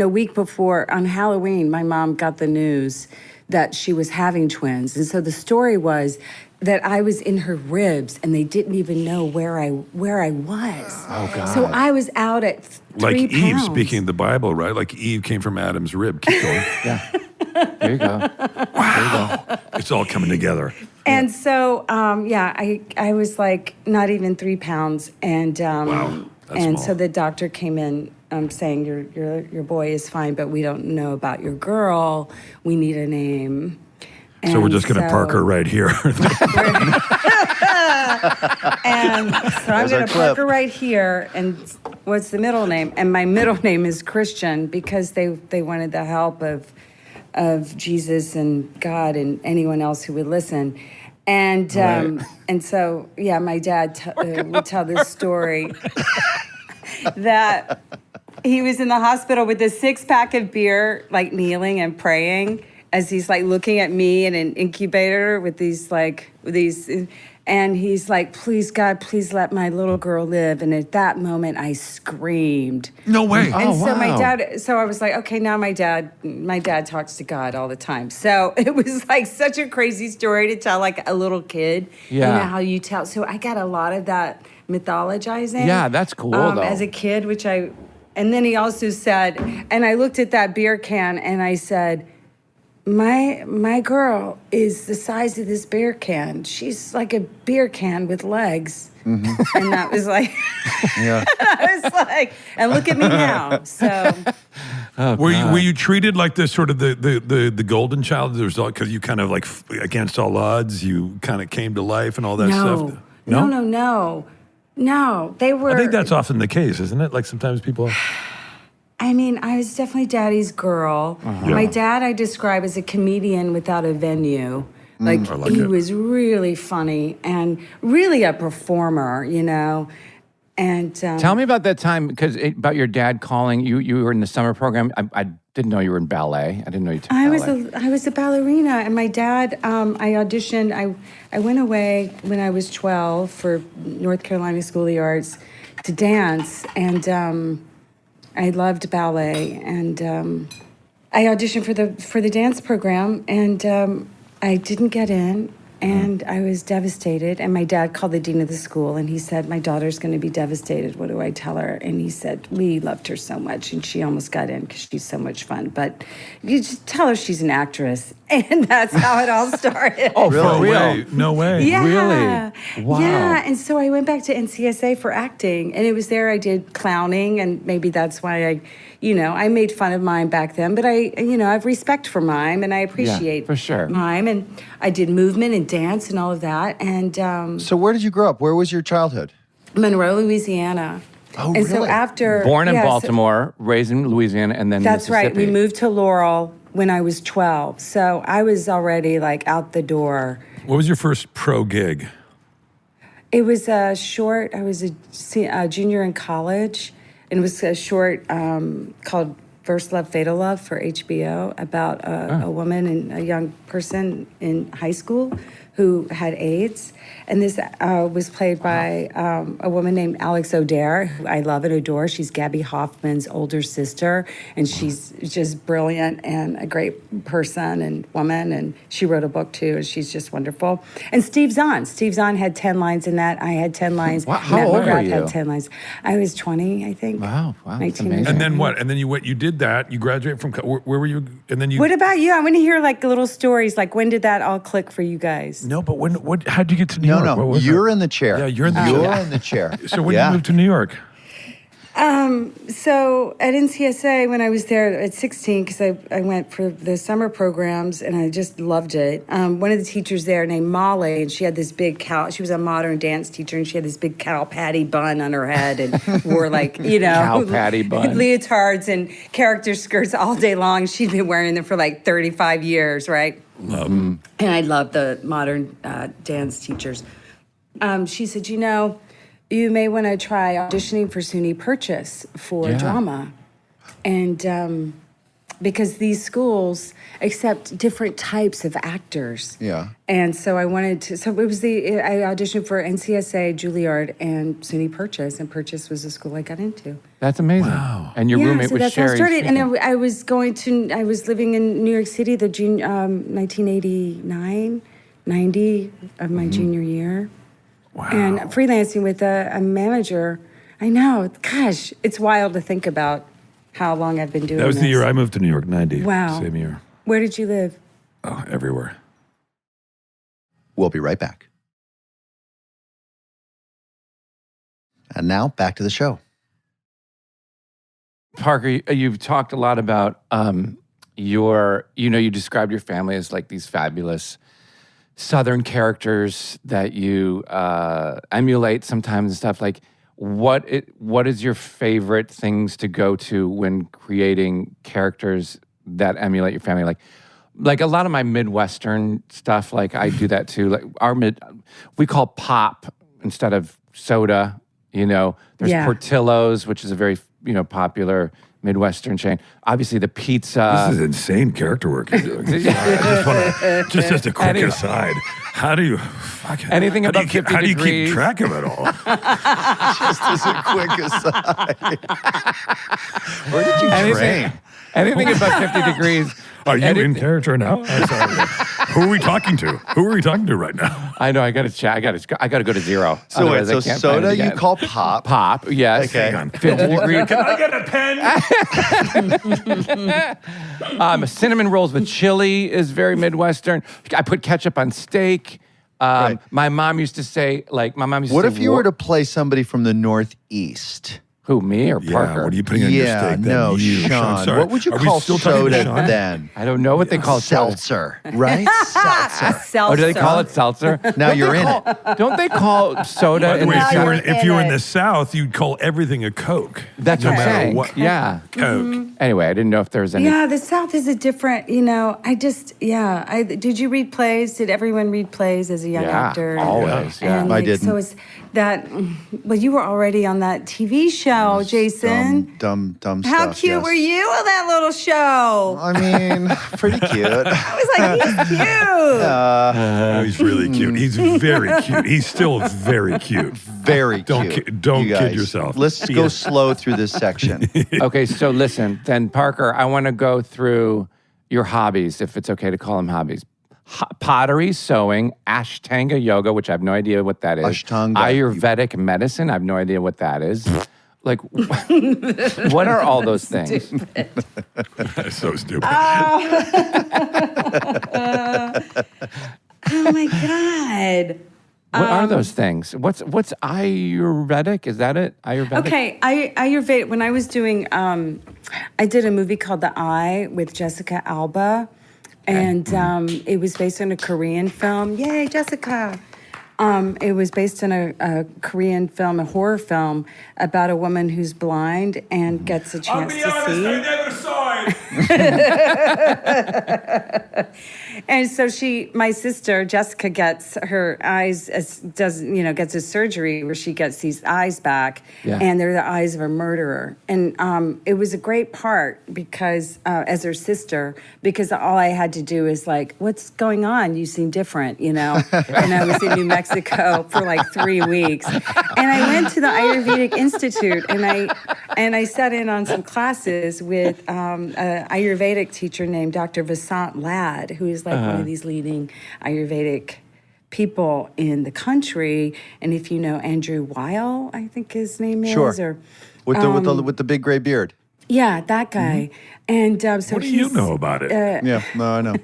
a week before, on Halloween, my mom got the news that she was having twins. And so the story was that I was in her ribs and they didn't even know where I was.
Oh, God.
So I was out at 3
Like
pounds.
Eve, speaking of the Bible, right? Like Eve came from Adam's rib. Keep going.
Yeah. There you go.
It's all coming together.
And so, I was like not even 3 pounds, and
Wow, that's
and
small.
so the doctor came in saying your boy is fine, but we don't know about your girl. We need a name.
So we're just going to park her right here.
And so I'm
There's our
going to
clip.
park her right here. And what's the middle name? And my middle name is Christian because they wanted the help of of Jesus and God and anyone else who would listen. And and so, yeah, my dad would tell this story that he was in the hospital with a 6-pack of beer, like kneeling and praying as he's like looking at me in an incubator with these, and he's like, please, God, please let my little girl live. And at that moment, I screamed.
No way.
And so my dad, so I was like, okay, now my dad talks to God all the time. So it was like such a crazy story to tell like a little kid.
Yeah.
You know how you tell. So I got a lot of that mythologizing.
Yeah, that's cool though.
As a kid, and then he also said, and I looked at that beer can and I said, my girl is the size of this beer can. She's like a beer can with legs. Mm-hmm. And that was like, yeah. I was like, and look at me now. So,
were you treated like the sort of the golden child? There's because you kind of like against all odds, you kind of came to life and all that stuff.
No. They were.
I think that's often the case, isn't it? Like sometimes people.
I mean, I was definitely daddy's girl.
Yeah.
My dad I describe as a comedian without a venue. Like he was really funny and really a performer, you know. And
tell me about that time, about your dad calling you. You were in the summer program. I didn't know you were in ballet. I didn't know you took ballet.
I was a ballerina, and my dad. I auditioned. I went away when I was 12 for North Carolina School of the Arts to dance, and I loved ballet, and I auditioned for the dance program, and I didn't get in, and I was devastated. And my dad called the dean of the school, and he said, my daughter's going to be devastated. What do I tell her? And he said, we loved her so much, and she almost got in because she's so much fun. But you just tell her she's an actress. And that's how it all started.
Oh,
really?
for real?
No way.
Yeah.
Really? Wow.
Yeah, and so I went back to NCSA for acting, and it was there I did clowning, and maybe that's why I made fun of Mime back then, but I have respect for Mime, and I appreciate
for sure.
Mime, and I did movement and dance and all of that. And
so where did you grow up? Where was your childhood?
Monroe, Louisiana.
Oh,
and
really?
so after
Born in Baltimore, raised in Louisiana, and then
that's right.
Mississippi.
We moved to Laurel when I was 12, so I was already like out the door.
What was your first pro gig?
It was a short. I was a junior in college, and it was a short called First Love, Fatal Love for HBO about a woman and a young person in high school who had AIDS. And this was played by a woman named Alex O'Dare, who I love and adore. She's Gabby Hoffman's older sister, and she's just brilliant and a great person and woman, and she wrote a book too, and she's just wonderful. And Steve Zahn had 10 lines in that. I had 10 lines.
Wow, how
Matt
old
McGrath
were you?
had 10 lines. I was 20, I think.
Wow, that's
19
amazing.
And then what? And then you did that. You graduated from where were you? And then you.
What about you? I want to hear like little stories. Like when did that all click for you guys?
No, but what? How'd you get to New York?
No,
What was
you're
it?
in the chair.
Yeah, you're in the
You're
chair.
in the chair.
So when you moved to New York?
So at NCSA, when I was there at 16, because I went for the summer programs, and I just loved it. One of the teachers there named Molly, and she had this big cow. She was a modern dance teacher, and she had this big cow patty bun on her head and wore like,
cow patty bun.
leotards and character skirts all day long. She'd been wearing them for like 35 years, right?
Love them.
And I love the modern dance teachers. She said, you may want to try auditioning for SUNY Purchase for drama. And because these schools accept different types of actors.
Yeah.
And so I wanted to, I auditioned for NCSA, Juilliard, and SUNY Purchase, and Purchase was the school I got into.
That's amazing.
Wow.
And your roommate
so
was
that's
Sherry.
how I started.
Speaking.
And I was living in New York City, 1989, 90 of my junior year.
Wow.
And freelancing with a manager. I know, gosh, it's wild to think about how long I've been doing this.
That was the year I moved to New York, 90.
Wow.
Same year.
Where did you live?
Oh, everywhere.
We'll be right back. And now back to the show.
Parker, you've talked a lot about you described your family as like these fabulous Southern characters that you emulate sometimes and stuff. Like, what is your favorite things to go to when creating characters that emulate your family. Like a lot of my Midwestern stuff, like I do that too. Like we call pop instead of soda. There's Portillo's, which is a very popular Midwestern chain. Obviously, the pizza.
This is insane character work you're doing. Just as a quick aside, how do you
anything above 50 degrees?
How do you keep track of it all?
Just as a quick aside. Where did you train?
Anything above 50 degrees.
Are you in character now? I'm sorry. Who are we talking to? Who are we talking to right now?
I know. I got to chat. I got to go to zero.
So wait. So soda you call pop?
Pop. Yes.
Okay.
50 degrees.
Can I get a pen?
Cinnamon rolls with chili is very Midwestern. I put ketchup on steak.
Right.
My mom used to say,
what if you were to play somebody from the Northeast?
Who, me or Parker?
Yeah, what are you putting on your steak?
No, Sean. What would you call soda then?
I don't know what they call
seltzer, right? Seltzer.
Oh, do they call it seltzer?
Now you're in it.
Don't they call soda?
If you were in the South, you'd call everything a Coke.
That's what I'm saying.
What.
Yeah.
Coke.
Anyway, I didn't know if there was any.
Yeah, the South is a different, did you read plays? Did everyone read plays as a young actor?
Always, yeah.
And
I didn't.
So it's that, well, you were already on that TV show, Jason.
Dumb stuff.
How cute were you on that little show?
I mean, pretty cute.
I was like, he's cute.
He's really cute. He's very cute. He's still very cute.
Very cute.
Don't
you
kid
guys.
yourself.
Let's go slow through this section.
Okay, so listen, then Parker, I want to go through your hobbies, if it's okay to call them hobbies. Pottery, sewing, Ashtanga yoga, which I have no idea what that is.
Ashtanga.
Ayurvedic medicine, I have no idea what that is. Like, what are all those things?
That's so stupid.
Oh my God.
What are those things? What's Ayurvedic? Is that it? Ayurvedic?
Okay, Ayurvedic. When I was doing, I did a movie called The Eye with Jessica Alba, and it was based on a Korean film. Yay, Jessica! It was based on a Korean film, a horror film about a woman who's blind and gets a chance to see.
I never saw it.
And so my sister Jessica gets her eyes gets a surgery where she gets these eyes back, and they're the eyes of a murderer. And it was a great part because as her sister, because all I had to do is like, what's going on? You seem different, And I was in New Mexico for like 3 weeks, and I went to the Ayurvedic Institute, and I sat in on some classes with an Ayurvedic teacher named Dr. Vasant Ladd, who is like one of these leading Ayurvedic people in the country. And if you know Andrew Weil, I think his name is,
Sure. With the big gray beard.
Yeah, that guy. And so
What do you know about it?
Yeah, no, I know.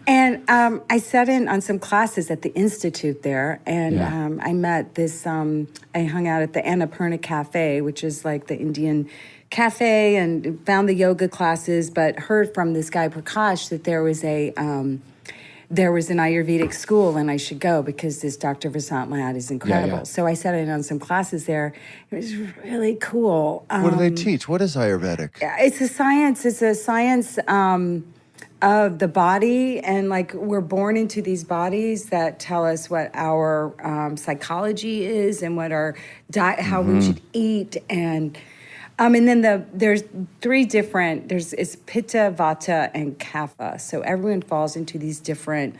And I sat in on some classes at the Institute there, and I met this, I hung out at the Annapurna Cafe, which is like the Indian cafe, and found the yoga classes, but heard from this guy, Prakash, that there was an Ayurvedic school and I should go because this Dr. Vasant Ladd is incredible.
Yeah.
So I sat in on some classes there. It was really cool.
What do they teach? What is Ayurvedic?
It's a science of the body, and like we're born into these bodies that tell us what our psychology is and what our diet, how we should eat, and then there's three different. It's Pitta, Vata, and Kapha. So everyone falls into these different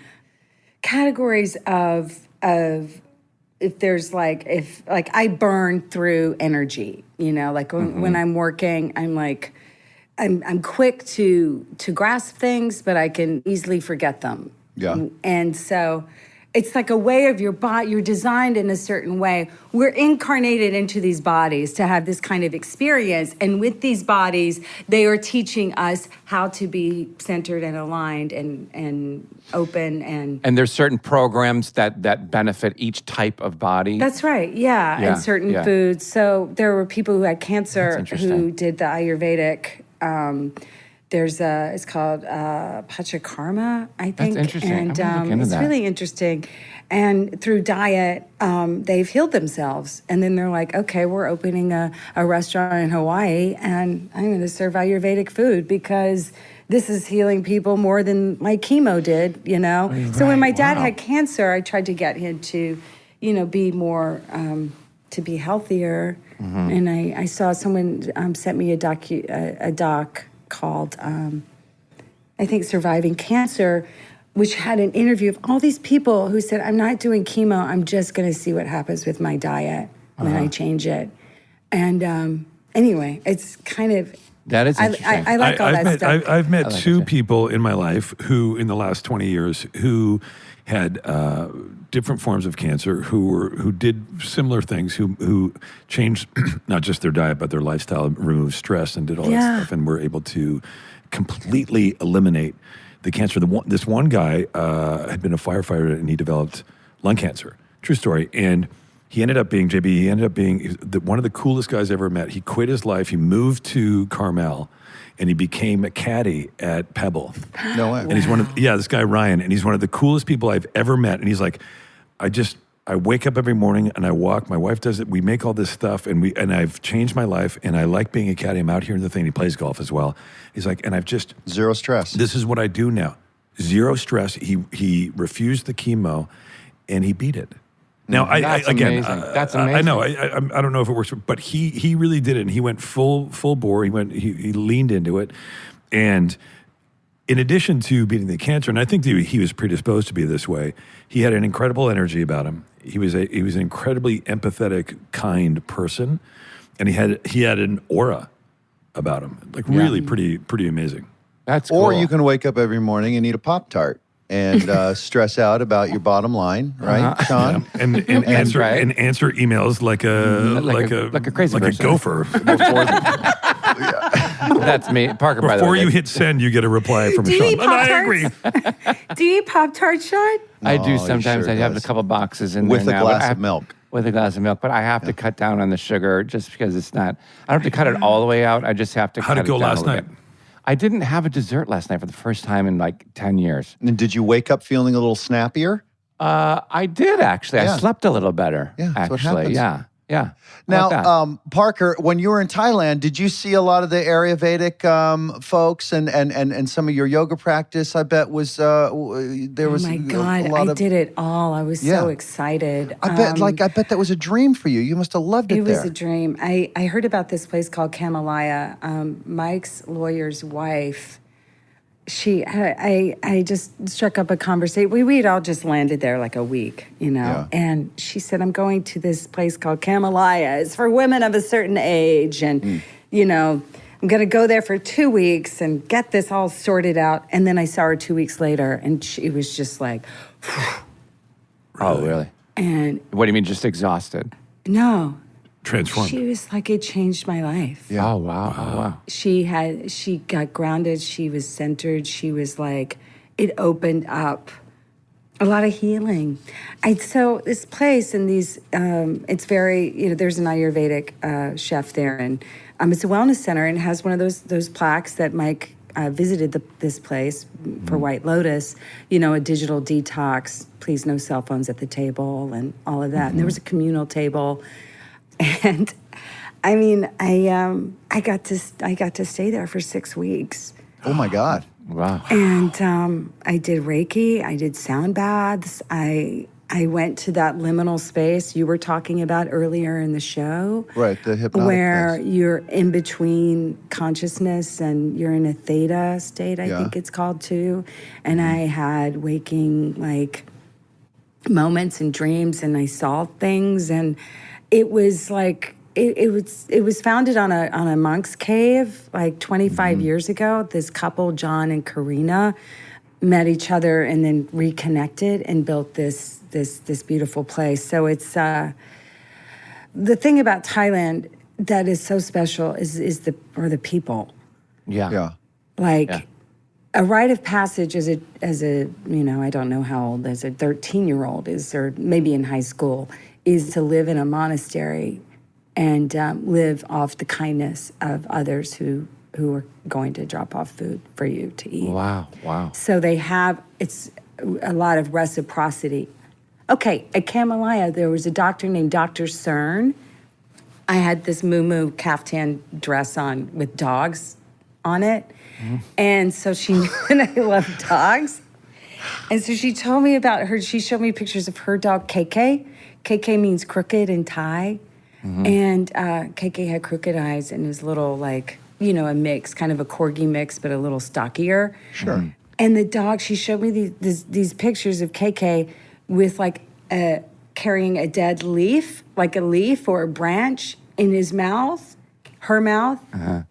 categories of if there's like I burn through energy, like when I'm working, I'm like. I'm quick to grasp things, but I can easily forget them.
Yeah.
And so it's like a way of your body. You're designed in a certain way. We're incarnated into these bodies to have this kind of experience. And with these bodies, they are teaching us how to be centered and aligned and open. And
there's certain programs that benefit each type of body.
That's right. Yeah. And certain foods. So there were people who had cancer who did the Ayurvedic. It's called Pachakarma, I think.
That's interesting.
And
I'm gonna look into
it's
that.
really interesting. And through diet, they've healed themselves. And then they're like, okay, we're opening a restaurant in Hawaii, and I'm going to serve Ayurvedic food because this is healing people more than my chemo did, you know?
Right,
so when my dad
wow.
had cancer, I tried to get him to, you know, be more, to be healthier. And I saw someone sent me a doc called, I think, Surviving Cancer, which had an interview of all these people who said, I'm not doing chemo, I'm just going to see what happens with my diet when I change it. And anyway, it's kind of...
That is interesting.
I like all that stuff.
I've met two people in my life who, in the last 20 years, who had different forms of cancer, who did similar things, who changed not just their diet, but their lifestyle, removed stress, and did all that stuff, and were able to completely eliminate the cancer. This one guy had been a firefighter, and he developed lung cancer. True story. And he ended up being, JB, one of the coolest guys I ever met. He quit his life. He moved to Carmel, and he became a caddy at Pebble.
No way.
And he's this guy Ryan, and he's one of the coolest people I've ever met. And he's like, I wake up every morning and I walk. My wife does it. We make all this stuff, and I've changed my life, and I like being a caddy. I'm out here in the thing. He plays golf as well. He's like, and I've just...
Zero stress.
This is what I do now. Zero stress. He refused the chemo, and he beat it. Now,
That's amazing. That's amazing.
I know. I don't know if it works, but he really did it, and he went full bore. He leaned into it, and in addition to beating the cancer, and I think that he was predisposed to be this way, he had an incredible energy about him. He was an incredibly empathetic, kind person, and he had an aura about him, like really pretty amazing.
That's cool.
Or you can wake up every morning and eat a Pop-Tart and stress out about your bottom line, right, Sean?
Yeah. And answer emails like a
crazy
like
person.
a gopher.
That's me, Parker. By the
Before
way,
you hit send, you get a reply from
Do you
Sean.
eat
And I
Pop-Tarts?
agree.
Do you eat Pop-Tarts, Sean?
I
No,
do
he
sometimes.
sure
I have a
does.
couple boxes in
With
there
a
now, but
glass
I
of
have-
milk.
With a glass of milk, but I have to cut down on the sugar just because it's not. I don't have to cut it all the way out. I just have to.
How'd
cut
it go
down a
last
little
night?
bit. I didn't have a dessert last night for the first time in like 10 years.
And did you wake up feeling a little snappier?
I did actually.
Yeah.
I slept a little better.
Yeah, that's what
actually.
happens.
Yeah. How
Now,
about that?
Parker, when you were in Thailand, did you see a lot of the Ayurvedic folks and some of your yoga practice? I bet was there was
Oh my
a
God,
lot
I
of,
did it all. I was so excited.
I bet that was a dream for you. You must have loved it.
It was
there.
a dream. I heard about this place called Kamalaya. Mike's lawyer's wife, I just struck up a conversation. We'd all just landed there like a week, you know.
Yeah.
And she said, I'm going to this place called Kamalaya. It's for women of a certain age. And, you know, I'm going to go there for 2 weeks and get this all sorted out. And then I saw her 2 weeks later, and she was just like,
Oh, really?
and
What do you mean, just exhausted?
no.
Transformed.
She was like, it changed my life.
Yeah. Oh, wow. Oh, wow.
She got grounded. She was centered. She was like, it opened up a lot of healing. So this place and these, it's very, you know, there's an Ayurvedic chef there, and it's a wellness center, and it has one of those plaques that Mike visited this place for White Lotus, you know, a digital detox, please no cell phones at the table, and all of that. And there was a communal table. And I mean, I got to stay there for 6 weeks.
Oh my God!
Wow.
And I did Reiki. I did sound baths. I went to that liminal space you were talking about earlier in the show,
Right, the hypnotic
where
place.
you're in between consciousness and you're in a theta state. I think it's called too. And I had waking like moments and dreams, and I saw things, and it was like it was founded on a monk's cave like 25 years ago. This couple, John and Karina, met each other and then reconnected and built this beautiful place. So it's the thing about Thailand that is so special is the people.
Yeah.
Like a rite of passage as a you know, I don't know how old, as a 13-year-old is, or maybe in high school, is to live in a monastery and live off the kindness of others who are going to drop off food for you to eat.
Wow.
So they have, it's a lot of reciprocity. Okay, at Kamalaya, there was a doctor named Dr. Cern. I had this moo caftan dress on with dogs on it. And so she knew that I love dogs. And so she told me about her. She showed me pictures of her dog, KK. KK means crooked in Thai. And KK had crooked eyes and was little, like, you know, a mix, kind of a corgi mix, but a little stockier.
Sure.
And the dog, she showed me these pictures of KK with like carrying a dead leaf, like a leaf or a branch in his mouth, her mouth.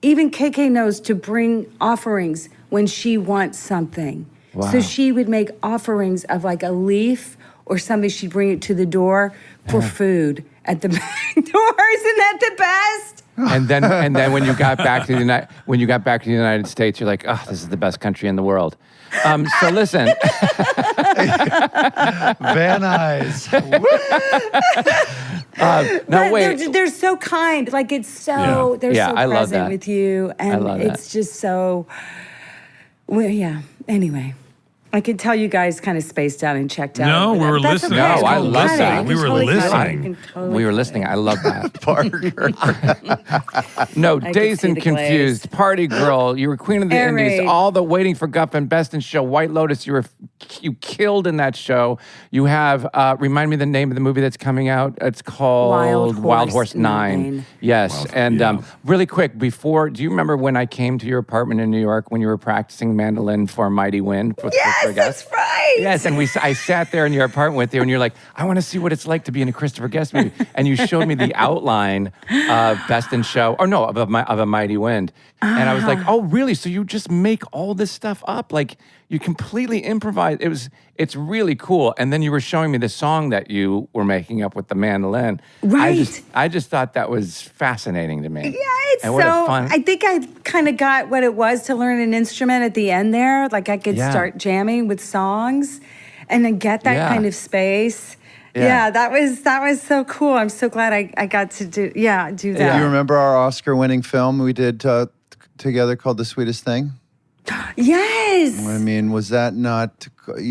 Even KK knows to bring offerings when she wants something.
Wow.
So she would make offerings of like a leaf or something. She'd bring it to the door for food at the back door. Isn't that the best?
And then when you got back to the United States, you're like, oh, this is the best country in the world. So listen.
Van Nuys.
No, wait.
They're so kind. Like it's so they're so
I love
present
that.
with you, and
love
it's just so. Well, yeah. Anyway. I could tell you guys kind of spaced out and checked out.
No, we were
That's
listening.
okay.
No, I love
Cut it.
that.
You
We
can
were
totally cut it.
listening.
You can totally
We were
cut
listening.
it.
I love that.
Parker.
No,
could
Dazed
see
and
the
Confused,
glaze.
Party Girl. You were Queen of the Indies.
Alright.
All the Waiting for Guff and Best in Show. White Lotus. You killed in that show. You have remind me the name of the movie that's coming out. It's called
Wild Horse
9.
9.
Yes, really quick before. Do you remember when I came to your apartment in New York when you were practicing mandolin for Mighty Wind?
Yes, that's right.
Yes, and I sat there in your apartment with you, and you're like, I want to see what it's like to be in a Christopher Guest movie. And you showed me the outline of Best in Show, or no, of a Mighty Wind. And I was like, oh, really? So you just make all this stuff up? Like, you completely improvise. It's really cool. And then you were showing me the song that you were making up with the mandolin.
Right.
I just thought that was fascinating to me.
Yeah, it's
And what a fun.
I think I kind of got what it was to learn an instrument at the end there. Like I could start jamming with songs and then get that kind of space. Yeah, that was so cool. I'm so glad I got to do that.
Do you remember our Oscar-winning film we did together called The Sweetest Thing?
Yes.
I mean, was that not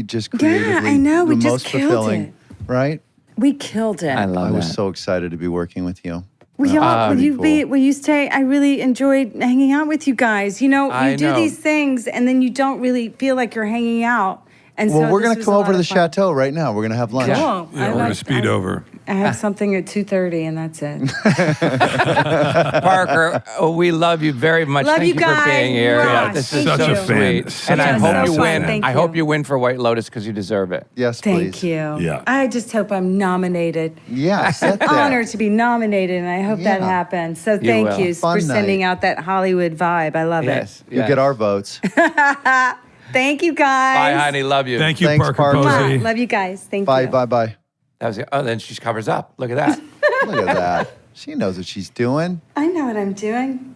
just creatively
I know. We
the
just
most
killed
fulfilling,
it.
right?
We killed it.
I love
I
that.
was so excited to be working with you.
Will
Pretty cool.
you stay? I really enjoyed hanging out with you guys. You know,
I
you do
know.
these things and then you don't really feel like you're hanging out. And
Well,
so
we're
this
going to
was
come
a
over
lot
to the
of fun.
chateau right now. We're going to have lunch.
Cool.
Yeah, we're going to speed over.
I have something at 2:30 and that's it.
Parker, we love you very much.
Love
Thank
you
for
guys.
being here.
Rock.
This is
Such
so
a fan.
sweet.
Such
And
a
I hope you
massive
win.
fan.
Thank
I hope
you.
you win for White Lotus because you deserve it.
Yes,
Thank
please.
you.
Yeah.
I just hope I'm nominated.
Yeah, set that.
Honored to be nominated, and I hope that
Yeah.
happens. So thank
will.
you
Fun
for sending
night.
out that Hollywood vibe. I love
Yes.
You'll get our votes.
it. Thank you, guys.
Bye, honey. Love you.
Thank you,
Thanks,
Parker
Parker.
Posey.
Love you guys. Thank
Bye,
you.
bye, bye.
That was it. Oh, then she covers up. Look at that.
Look at that. She knows what she's doing.
I know what I'm doing.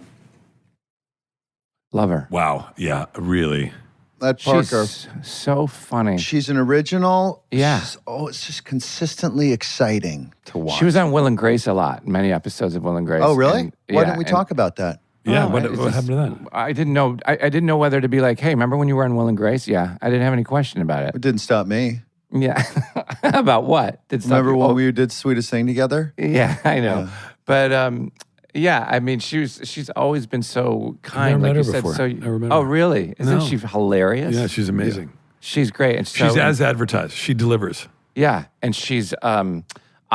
Love her.
Wow. Yeah, really.
That Parker.
She's so funny.
She's an original.
Yeah.
It's just consistently exciting to watch.
She was on Will and Grace a lot. Many episodes of Will and Grace.
Oh, really?
And-
Why
yeah,
didn't we
and-
talk about that?
Yeah,
Oh,
what
it's
happened to that?
I didn't know. I didn't know whether to be like, hey, remember when you were on Will and Grace? Yeah. I didn't have any question about it.
It didn't stop me.
Yeah. About what? Did
Remember
something-
when
oh,
we did Sweetest Thing together?
Yeah, I know. But yeah, I mean, she's always been so kind.
Never met
like you
her
said.
before.
So,
Never met
oh,
her.
really? Isn't
No.
she hilarious?
Yeah, she's amazing.
She's great. And so,
She's as advertised. She delivers.
yeah, and she's.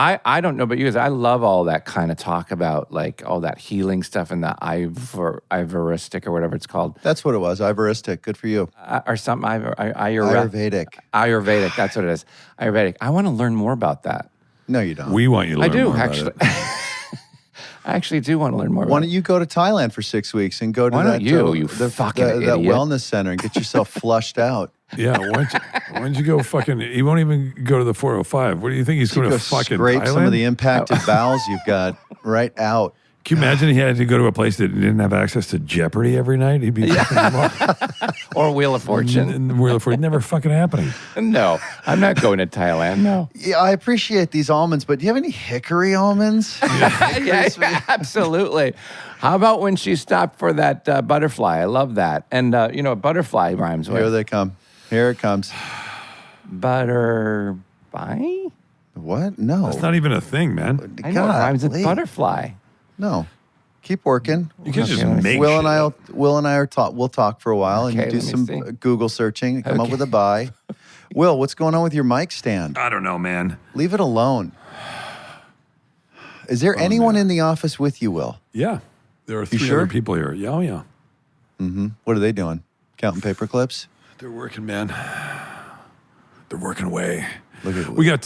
I don't know about you guys. I love all that kind of talk about like all that healing stuff and the Ayurvedic or whatever it's called,
That's what it was. Ivoristic. Good for you.
or something.
Ayurvedic.
Ayurvedic. That's what it is. Ayurvedic. I want to learn more about that.
No, you don't.
We want you to
I
learn
do
more about
actually.
it.
I actually do want to learn more.
Why
about
don't you go to Thailand for 6 weeks and go to
Why
that,
don't you fucking
that
idiot?
wellness center and get yourself flushed out?
Yeah, why don't you go fucking, he won't even go to the 405. What do you think he's
You
going
go
to fucking
scrape some of
Thailand?
the impacted bowels you've got right out.
Can you imagine he had to go to a place that didn't have access to Jeopardy every night? He'd be fucking
or Wheel of Fortune.
in the Wheel of Fortune. Never fucking happening.
No, I'm not going to Thailand. No.
Yeah, I appreciate these almonds, but do you have any hickory almonds?
Yeah, absolutely. How about when she stopped for that butterfly? I love that. And, a butterfly rhymes
Here
with
they come. Here it comes.
butterfly?
What? No.
That's not even a thing, man.
I know it rhymes with butterfly.
No. Keep working.
You can just make
Will
shit
and I
up.
we'll talk for a while and you do some Google searching and come up with a buy. Will, what's going on with your mic stand?
I don't know, man.
Leave it alone. Is there anyone in the office with you, Will?
Yeah. There are 3
sure?
other people here. Yeah, oh, yeah.
Mm-hmm. What are they doing? Counting paper clips?
They're working, man. They're working away.
We
got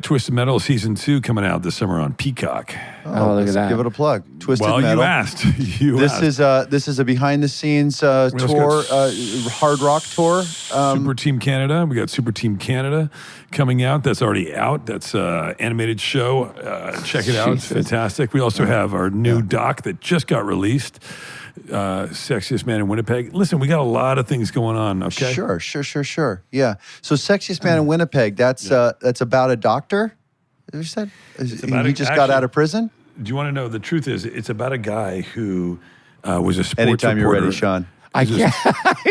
Twisted Metal season 2 coming out this summer on Peacock.
Oh, look at that! Give it a plug. Twisted Metal.
You asked.
This is a behind the scenes tour, hard rock tour.
Super Team Canada. We got Super Team Canada coming out. That's already out. That's an animated show. Check it out. It's fantastic. We also have our new doc that just got released. Sexiest Man in Winnipeg. Listen, we got a lot of things going on. Okay.
Sure. Yeah. So, Sexiest Man in Winnipeg. That's about a doctor. You said he just got out of prison.
Do you want to know? The truth is, it's about a guy who was a sports
Anytime
reporter.
you're ready, Sean.
I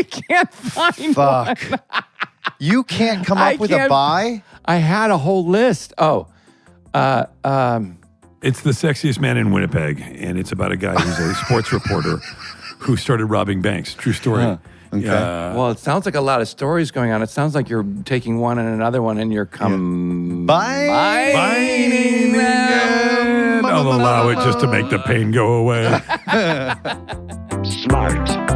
can't find one.
You can't come up with a buy?
I had a whole list.
It's The Sexiest Man in Winnipeg, and it's about a guy who's a sports reporter who started robbing banks. True story.
Okay.
Well, it sounds like a lot of stories going on. It sounds like you're taking one and another one, and you're combining them.
I'll allow it just to make the pain go away.
SmartLess.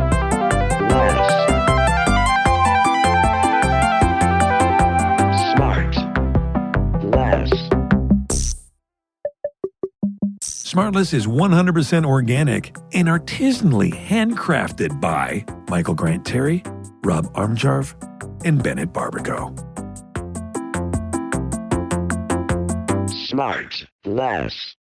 SmartLess is 100% organic and artisanally handcrafted by Michael Grant Terry, Rob Armjarv, and Bennett Barbago.
SmartLess.